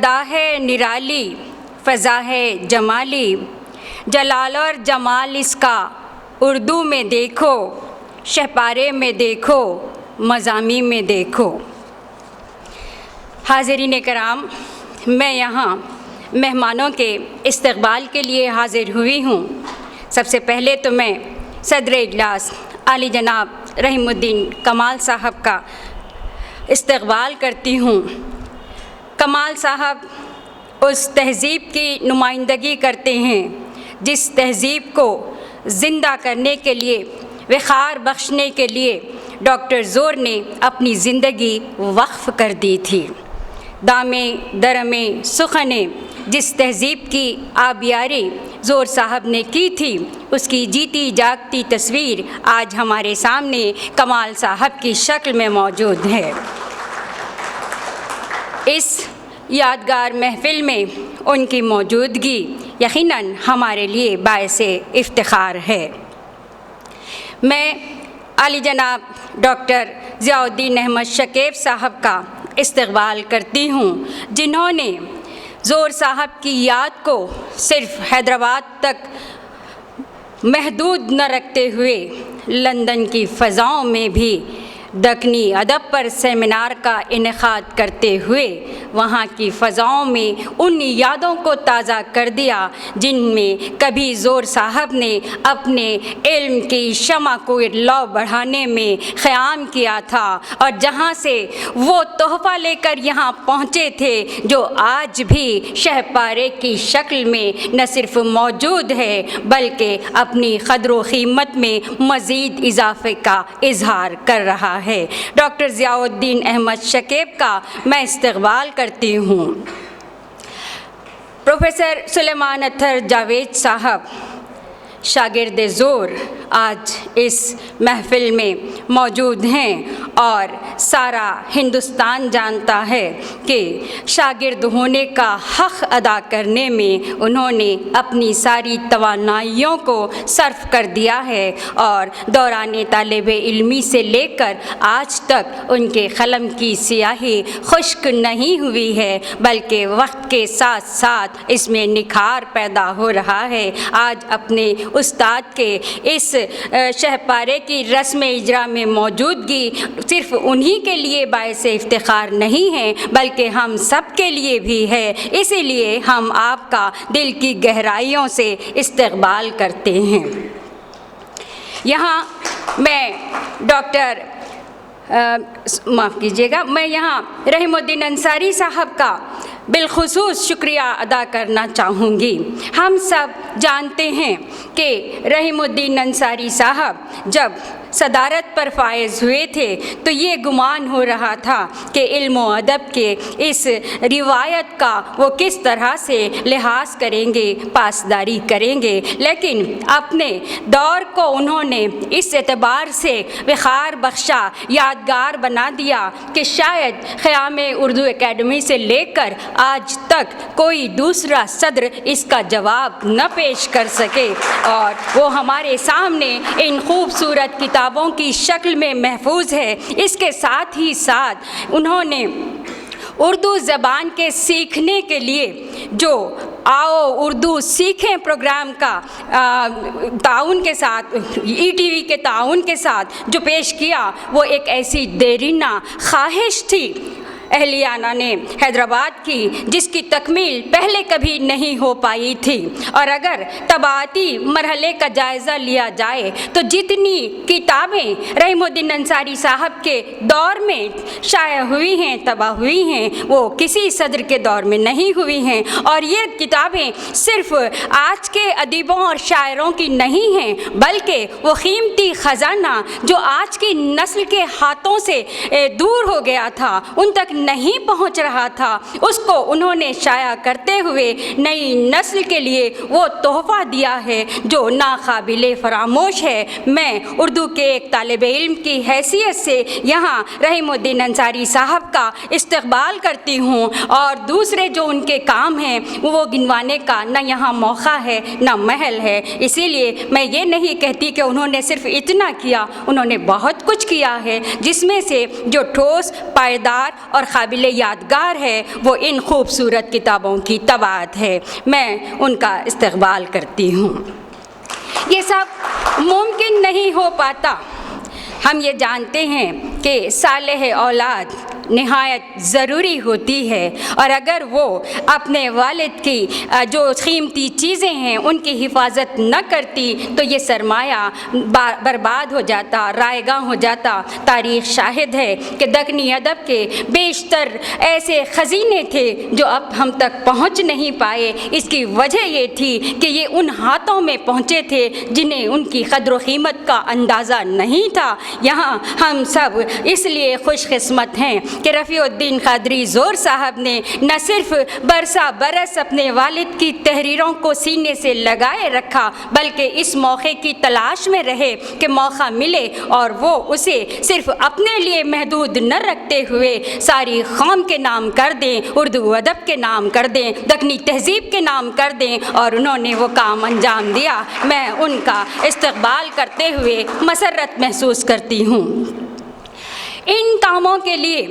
ادا ہے نرالی، فضا ہے جمالی، جلال اور جمال اس کا اردو میں دیکھو، شہپارے میں دیکھو، مضامی میں دیکھو۔ حاضرین کرام، میں یہاں مہمانوں کے استقبال کے لیے حاضر ہوئی ہوں۔ سب سے پہلے تو میں صدر اجلاس عالی جناب رحیم الدین کمال صاحب کا استقبال کرتی ہوں۔ کمال صاحب اس تہذیب کی نمائندگی کرتے ہیں جس تہذیب کو زندہ کرنے کے لیے، وقار بخشنے کے لیے ڈاکٹر زور نے اپنی زندگی وقف کر دی تھی۔ دامے درمے سخنے جس تہذیب کی آبیاری زور صاحب نے کی تھی، اس کی جیتی جاگتی تصویر آج ہمارے سامنے کمال صاحب کی شکل میں موجود ہے۔ اس یادگار محفل میں ان کی موجودگی یقیناً ہمارے لیے باعث افتخار ہے۔ میں عالی جناب ڈاکٹر ضیاء الدین احمد شکیب صاحب کا استقبال کرتی ہوں، جنہوں نے زور صاحب کی یاد کو صرف حیدرآباد تک محدود نہ رکھتے ہوئے لندن کی فضاؤں میں بھی دکنی ادب پر سیمینار کا انعقاد کرتے ہوئے وہاں کی فضاؤں میں ان یادوں کو تازہ کر دیا جن میں کبھی زور صاحب نے اپنے علم کی شمع کو لو بڑھانے میں قیام کیا تھا، اور جہاں سے وہ تحفہ لے کر یہاں پہنچے تھے جو آج بھی شہپارے کی شکل میں نہ صرف موجود ہے بلکہ اپنی قدر و قیمت میں مزید اضافے کا اظہار کر رہا ہے۔ ڈاکٹر ضیاء الدین احمد شکیب کا میں استقبال کرتی ہوں۔ پروفیسر سلیمان اطہر جاوید صاحب شاگرد زور آج اس محفل میں موجود ہیں، اور سارا ہندوستان جانتا ہے کہ شاگرد ہونے کا حق ادا کرنے میں انہوں نے اپنی ساری توانائیوں کو صرف کر دیا ہے، اور دوران طالب علمی سے لے کر آج تک ان کے قلم کی سیاہی خشک نہیں ہوئی ہے بلکہ وقت کے ساتھ ساتھ اس میں نکھار پیدا ہو رہا ہے۔ آج اپنے استاد کے اس شہپارے کی رسم اجرا میں موجودگی صرف انہی کے لیے باعث افتخار نہیں ہے بلکہ ہم سب کے لیے بھی ہے، اسی لیے ہم آپ کا دل کی گہرائیوں سے استقبال کرتے ہیں۔ یہاں میں میں یہاں رحیم الدین انصاری صاحب کا بالخصوص شکریہ ادا کرنا چاہوں گی۔ ہم سب جانتے ہیں کہ رحیم الدین انصاری صاحب جب صدارت پر فائز ہوئے تھے تو یہ گمان ہو رہا تھا کہ علم و ادب کے اس روایت کا وہ کس طرح سے لحاظ کریں گے، پاسداری کریں گے، لیکن اپنے دور کو انہوں نے اس اعتبار سے وقار بخشا، یادگار بنا دیا کہ شاید قیام اردو اکیڈمی سے لے کر آج تک کوئی دوسرا صدر اس کا جواب نہ پیش کر سکے، اور وہ ہمارے سامنے ان خوبصورت کتابوں کی شکل میں محفوظ ہے۔ اس کے ساتھ ہی ساتھ انہوں نے اردو زبان کے سیکھنے کے لیے جو آؤ اردو سیکھیں پروگرام کا تعاون کے ساتھ، ای ٹی وی کے تعاون کے ساتھ جو پیش کیا، وہ ایک ایسی دیرینہ خواہش تھی اہلیانہ نے حیدرآباد کی جس کی تکمیل پہلے کبھی نہیں ہو پائی تھی، اور اگر طباعتی مرحلے کا جائزہ لیا جائے تو جتنی کتابیں رحیم الدین انصاری صاحب کے دور میں شائع ہوئی ہیں، طبع ہوئی ہیں، وہ کسی صدر کے دور میں نہیں ہوئی ہیں، اور یہ کتابیں صرف آج کے ادیبوں اور شاعروں کی نہیں ہیں بلکہ وہ قیمتی خزانہ جو آج کی نسل کے ہاتھوں سے دور ہو گیا تھا، ان تک نہیں پہنچ رہا تھا، اس کو انہوں نے شائع کرتے ہوئے نئی نسل کے لیے وہ تحفہ دیا ہے جو ناقابل فراموش ہے۔ میں اردو کے ایک طالب علم کی حیثیت سے یہاں رحیم الدین انصاری صاحب کا استقبال کرتی ہوں، اور دوسرے جو ان کے کام ہیں وہ گنوانے کا نہ یہاں موقع ہے نہ محل ہے، اسی لیے میں یہ نہیں کہتی کہ انہوں نے صرف اتنا کیا، انہوں نے بہت کچھ کیا ہے، جس میں سے جو ٹھوس، پائیدار اور قابل یادگار ہے وہ ان خوبصورت کتابوں کی طباعت ہے۔ میں ان کا استقبال کرتی ہوں۔ یہ سب ممکن نہیں ہو پاتا۔ ہم یہ جانتے ہیں کہ صالح اولاد نہایت ضروری ہوتی ہے، اور اگر وہ اپنے والد کی جو قیمتی چیزیں ہیں ان کی حفاظت نہ کرتی تو یہ سرمایہ برباد ہو جاتا، رائے گاں ہو جاتا۔ تاریخ شاہد ہے کہ دکنی ادب کے بیشتر ایسے خزینے تھے جو اب ہم تک پہنچ نہیں پائے۔ اس کی وجہ یہ تھی کہ یہ ان ہاتھوں میں پہنچے تھے جنہیں ان کی قدر و قیمت کا اندازہ نہیں تھا۔ یہاں ہم سب اس لیے خوش قسمت ہیں کہ رفیع الدین قادری زور صاحب نے نہ صرف برسا برس اپنے والد کی تحریروں کو سینے سے لگائے رکھا بلکہ اس موقع کی تلاش میں رہے کہ موقع ملے اور وہ اسے صرف اپنے لیے محدود نہ رکھتے ہوئے ساری قوم کے نام کر دیں، اردو ادب کے نام کر دیں، دکنی تہذیب کے نام کر دیں، اور انہوں نے وہ کام انجام دیا۔ میں ان کا استقبال کرتے ہوئے مسرت محسوس کرتی ہوں۔ ان کاموں کے لیے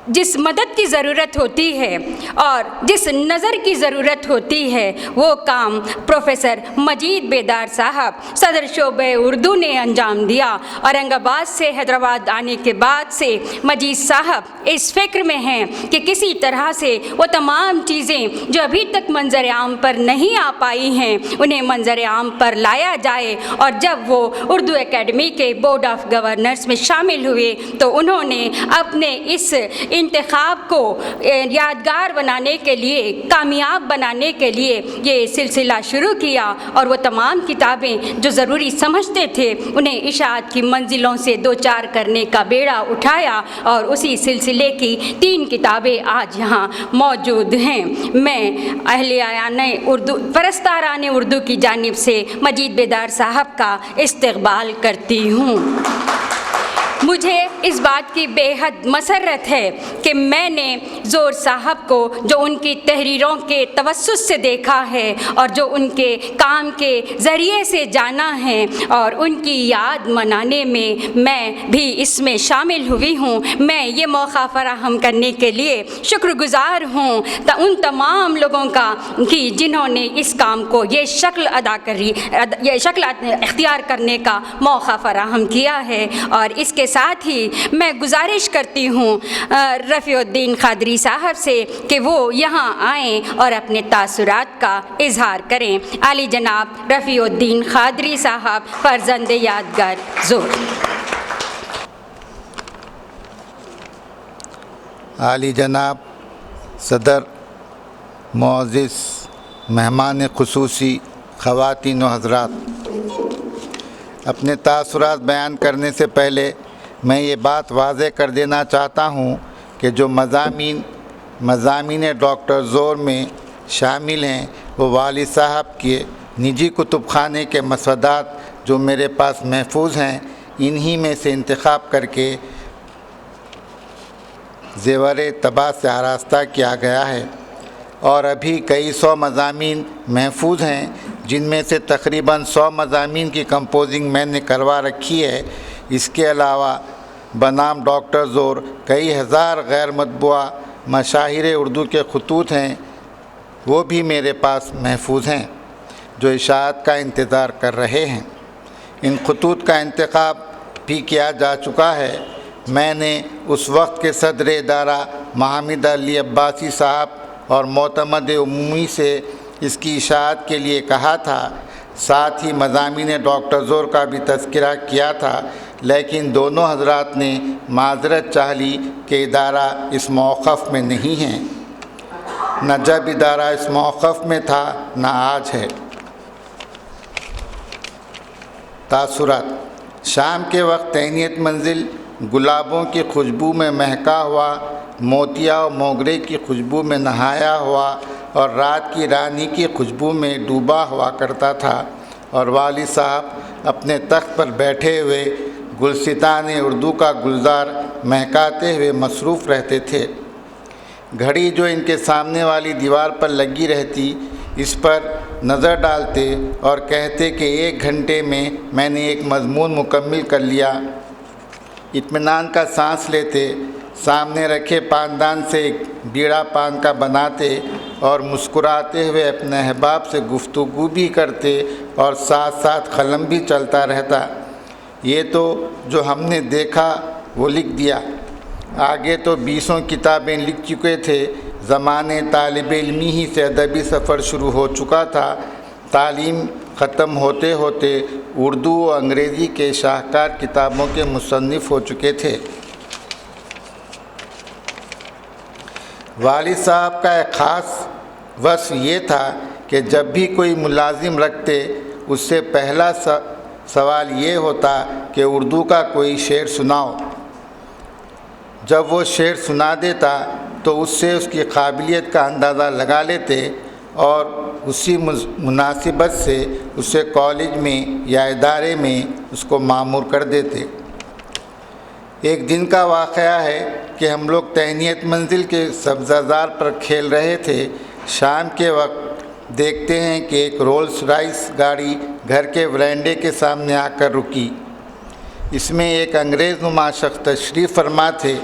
جس مدد کی ضرورت ہوتی ہے اور جس نظر کی ضرورت ہوتی ہے وہ کام پروفیسر مجید بیدار صاحب صدر شعبہ اردو نے انجام دیا۔ اورنگ آباد سے حیدرآباد آنے کے بعد سے مجید صاحب اس فکر میں ہیں کہ کسی طرح سے وہ تمام چیزیں جو ابھی تک منظر عام پر نہیں آ پائی ہیں انہیں منظر عام پر لایا جائے، اور جب وہ اردو اکیڈمی کے بورڈ آف گورنرز میں شامل ہوئے تو انہوں نے اپنے اس انتخاب کو یادگار بنانے کے لیے، کامیاب بنانے کے لیے یہ سلسلہ شروع کیا، اور وہ تمام کتابیں جو ضروری سمجھتے تھے انہیں اشاعت کی منزلوں سے دوچار کرنے کا بیڑا اٹھایا، اور اسی سلسلے کی 3 کتابیں آج یہاں موجود ہیں۔ میں اہلیان اردو، پرستاران اردو کی جانب سے مجید بیدار صاحب کا استقبال کرتی ہوں۔ مجھے اس بات کی بے حد مسرت ہے کہ میں نے زور صاحب کو جو ان کی تحریروں کے توسط سے دیکھا ہے اور جو ان کے کام کے ذریعے سے جانا ہے، اور ان کی یاد منانے میں بھی اس میں شامل ہوئی ہوں۔ میں یہ موقع فراہم کرنے کے لیے شکر گزار ہوں ان تمام لوگوں کا کہ جنہوں نے اس کام کو یہ شکل اختیار کرنے کا موقع فراہم کیا ہے، اور اس کے ساتھ ہی میں گزارش کرتی ہوں رفیع الدین قادری صاحب سے کہ وہ یہاں آئیں اور اپنے تاثرات کا اظہار کریں۔ عالی جناب رفیع الدین قادری صاحب، فرزند یادگار زور۔ عالی جناب صدر، معزز مہمان خصوصی، خواتین و حضرات، اپنے تاثرات بیان کرنے سے پہلے میں یہ بات واضح کر دینا چاہتا ہوں کہ جو مضامین ڈاکٹر زور میں شامل ہیں وہ والد صاحب کے نجی کتب خانے کے مسودات جو میرے پاس محفوظ ہیں انہی میں سے انتخاب کر کے زیور طبع سے آراستہ کیا گیا ہے، اور ابھی کئی 100 مضامین محفوظ ہیں جن میں سے تقریباً 100 مضامین کی کمپوزنگ میں نے کروا رکھی ہے۔ اس کے علاوہ بنام ڈاکٹر زور کئی ہزار غیر مطبوعہ مشاہیر اردو کے خطوط ہیں، وہ بھی میرے پاس محفوظ ہیں جو اشاعت کا انتظار کر رہے ہیں۔ ان خطوط کا انتخاب بھی کیا جا چکا ہے۔ میں نے اس وقت کے صدر ادارہ محمد علی عباسی صاحب اور معتمد عمومی سے اس کی اشاعت کے لیے کہا تھا، ساتھ ہی مضامین ڈاکٹر زور کا بھی تذکرہ کیا تھا، لیکن دونوں حضرات نے معذرت چاہ لی کہ ادارہ اس موقف میں نہیں ہے۔ نہ جب ادارہ اس موقف میں تھا نہ آج ہے۔ تاثرات: شام کے وقت تہنیت منزل گلابوں کی خوشبو میں مہکا ہوا، موتیا و موگرے کی خوشبو میں نہایا ہوا اور رات کی رانی کی خوشبو میں ڈوبا ہوا کرتا تھا، اور والد صاحب اپنے تخت پر بیٹھے ہوئے گلستان اردو کا گلزار مہکاتے ہوئے مصروف رہتے تھے۔ گھڑی جو ان کے سامنے والی دیوار پر لگی رہتی، اس پر نظر ڈالتے اور کہتے کہ 1 گھنٹے میں میں نے ایک مضمون مکمل کر لیا۔ اطمینان کا سانس لیتے سامنے رکھے پاندان سے ایک بیڑا پان کا بناتے اور مسکراتے ہوئے اپنے احباب سے گفتگو بھی کرتے اور ساتھ ساتھ قلم بھی چلتا رہتا۔ یہ تو جو ہم نے دیکھا وہ لکھ دیا، آگے تو 20 کتابیں لکھ چکے تھے۔ زمانے طالب علمی ہی سے ادبی سفر شروع ہو چکا تھا۔ تعلیم ختم ہوتے ہوتے اردو و انگریزی کے شاہکار کتابوں کے مصنف ہو چکے تھے۔ والد صاحب کا ایک خاص وصف یہ تھا کہ جب بھی کوئی ملازم رکھتے اس سے پہلا سوال یہ ہوتا کہ اردو کا کوئی شعر سناؤ۔ جب وہ شعر سنا دیتا تو اس سے اس کی قابلیت کا اندازہ لگا لیتے اور اسی مناسبت سے اسے کالج میں یا ادارے میں اس کو مامور کر دیتے۔ ایک دن کا واقعہ ہے کہ ہم لوگ تہنیت منزل کے سبزہ زار پر کھیل رہے تھے۔ شام کے وقت دیکھتے ہیں کہ ایک رولز رائس گاڑی گھر کے ورانڈے کے سامنے آ کر رکی۔ اس میں ایک انگریز نما شخص تشریف فرما تھے۔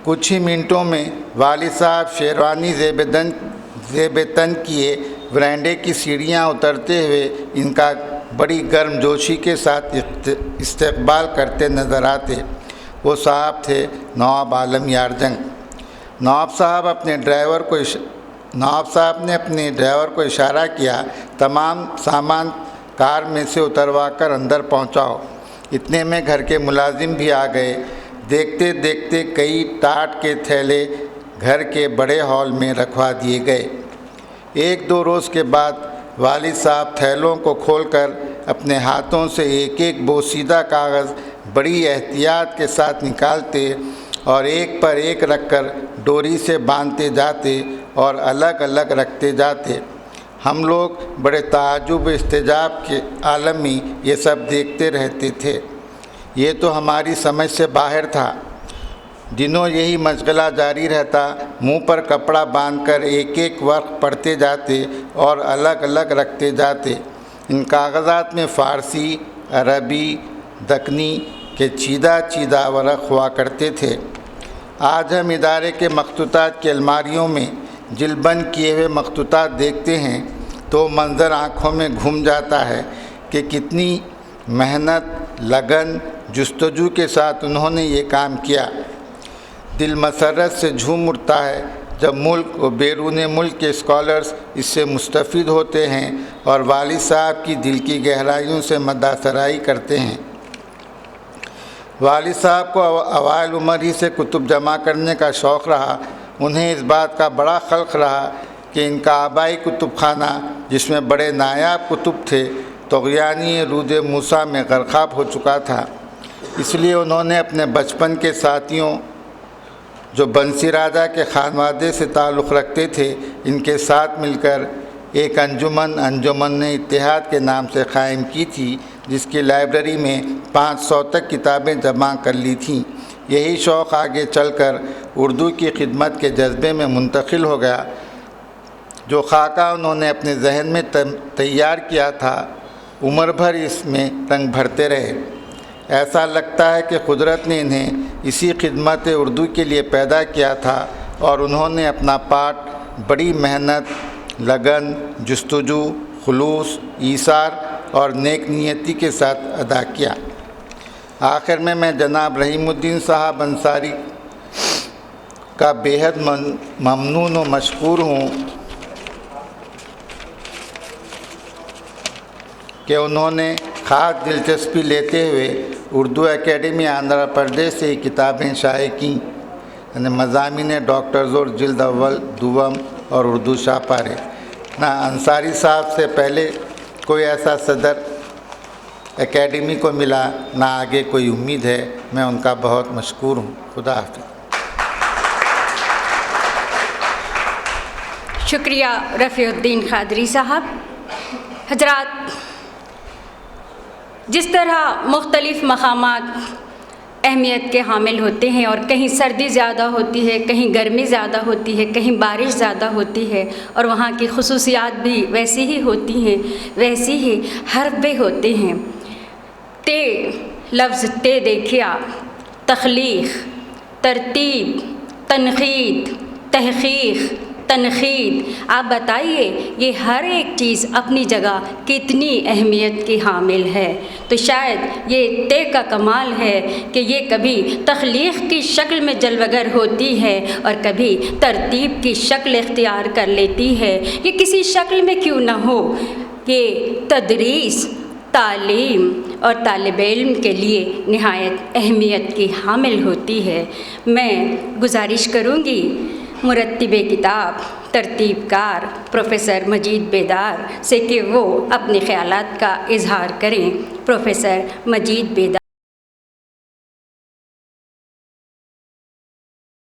کچھ ہی منٹوں میں والد صاحب شیروانی زیب تن کیے ورانڈے کی سیڑھیاں اترتے ہوئے ان کا بڑی گرم جوشی کے ساتھ استقبال کرتے نظر آتے۔ وہ صاحب تھے نواب عالم یار جنگ۔ نواب صاحب نے اپنے ڈرائیور کو اشارہ کیا، تمام سامان کار میں سے اتروا کر اندر پہنچاؤ۔ اتنے میں گھر کے ملازم بھی آ گئے۔ دیکھتے دیکھتے کئی ٹاٹ کے تھیلے گھر کے بڑے ہال میں رکھوا دیے گئے۔ 1-2 روز کے بعد والد صاحب تھیلوں کو کھول کر اپنے ہاتھوں سے ایک ایک بوسیدہ کاغذ بڑی احتیاط کے ساتھ نکالتے اور ایک پر ایک رکھ کر ڈوری سے باندھتے جاتے اور الگ الگ رکھتے جاتے۔ ہم لوگ بڑے تعجب و استعجاب کے عالم میں یہ سب دیکھتے رہتے تھے۔ یہ تو ہماری سمجھ سے باہر تھا۔ دنوں یہی مشغلہ جاری رہتا، منہ پر کپڑا باندھ کر ایک ایک ورق پڑھتے جاتے اور الگ الگ رکھتے جاتے۔ ان کاغذات میں فارسی، عربی، دکنی کے چیدہ ورق ہوا کرتے تھے۔ آج ہم ادارے کے مخطوطات کی الماریوں میں جلد بند کیے ہوئے مخطوطات دیکھتے ہیں تو منظر آنکھوں میں گھوم جاتا ہے کہ کتنی محنت، لگن، جستجو کے ساتھ انہوں نے یہ کام کیا۔ دل مسرت سے جھوم اٹھتا ہے جب ملک و بیرون ملک کے اسکالرز اس سے مستفید ہوتے ہیں اور والد صاحب کی دل کی گہرائیوں سے مدح سرائی کرتے ہیں۔ والد صاحب کو اوائل عمر ہی سے کتب جمع کرنے کا شوق رہا۔ انہیں اس بات کا بڑا خلق رہا کہ ان کا آبائی کتب خانہ، جس میں بڑے نایاب کتب تھے، طغیانی رود موسیٰ میں غرقاب ہو چکا تھا۔ اس لیے انہوں نے اپنے بچپن کے ساتھیوں جو بنسی راجہ کے خانوادے سے تعلق رکھتے تھے، ان کے ساتھ مل کر ایک انجمن اتحاد کے نام سے قائم کی تھی، جس کی لائبریری میں 500 تک کتابیں جمع کر لی تھیں۔ یہی شوق آگے چل کر اردو کی خدمت کے جذبے میں منتقل ہو گیا۔ جو خاکہ انہوں نے اپنے ذہن میں تیار کیا تھا، عمر بھر اس میں رنگ بھرتے رہے۔ ایسا لگتا ہے کہ قدرت نے انہیں اسی خدمت اردو کے لیے پیدا کیا تھا اور انہوں نے اپنا پارٹ بڑی محنت، لگن، جستجو، خلوص، ایثار اور نیک نیتی کے ساتھ ادا کیا۔ آخر میں جناب رحیم الدین صاحب انصاری کا بیحد ممنون و مشکور ہوں کہ انہوں نے خاص دلچسپی لیتے ہوئے اردو اکیڈمی آندھرا پردیش سے کتابیں شائع کیں، یعنی مضامین ڈاکٹر زور جلد اول، دوم اور اردو شاہ پارے۔ نہ انصاری صاحب سے پہلے کوئی ایسا صدر اکیڈمی کو ملا، نہ آگے کوئی امید ہے۔ میں ان کا بہت مشکور ہوں۔ خدا حافظ۔ شکریہ رفیع الدین قادری صاحب۔ حضرات، جس طرح مختلف مقامات اہمیت کے حامل ہوتے ہیں اور کہیں سردی زیادہ ہوتی ہے، کہیں گرمی زیادہ ہوتی ہے، کہیں بارش زیادہ ہوتی ہے اور وہاں کی خصوصیات بھی ویسی ہی ہوتی ہیں، ویسی ہی حرف بھی ہوتے ہیں۔ لفظ تے دیکھیا، تخلیق، ترتیب، تنقید، تحقیق، تنقید، آپ بتائیے یہ ہر ایک چیز اپنی جگہ کتنی اہمیت کی حامل ہے۔ تو شاید یہ طے کا کمال ہے کہ یہ کبھی تخلیق کی شکل میں جلوگر ہوتی ہے اور کبھی ترتیب کی شکل اختیار کر لیتی ہے۔ یہ کسی شکل میں کیوں نہ ہو، یہ تدریس، تعلیم اور طالب علم کے لیے نہایت اہمیت کی حامل ہوتی ہے۔ میں گزارش کروں گی مرتب کتاب، ترتیب کار پروفیسر مجید بیدار سے کہ وہ اپنے خیالات کا اظہار کریں۔ پروفیسر مجید بیدار۔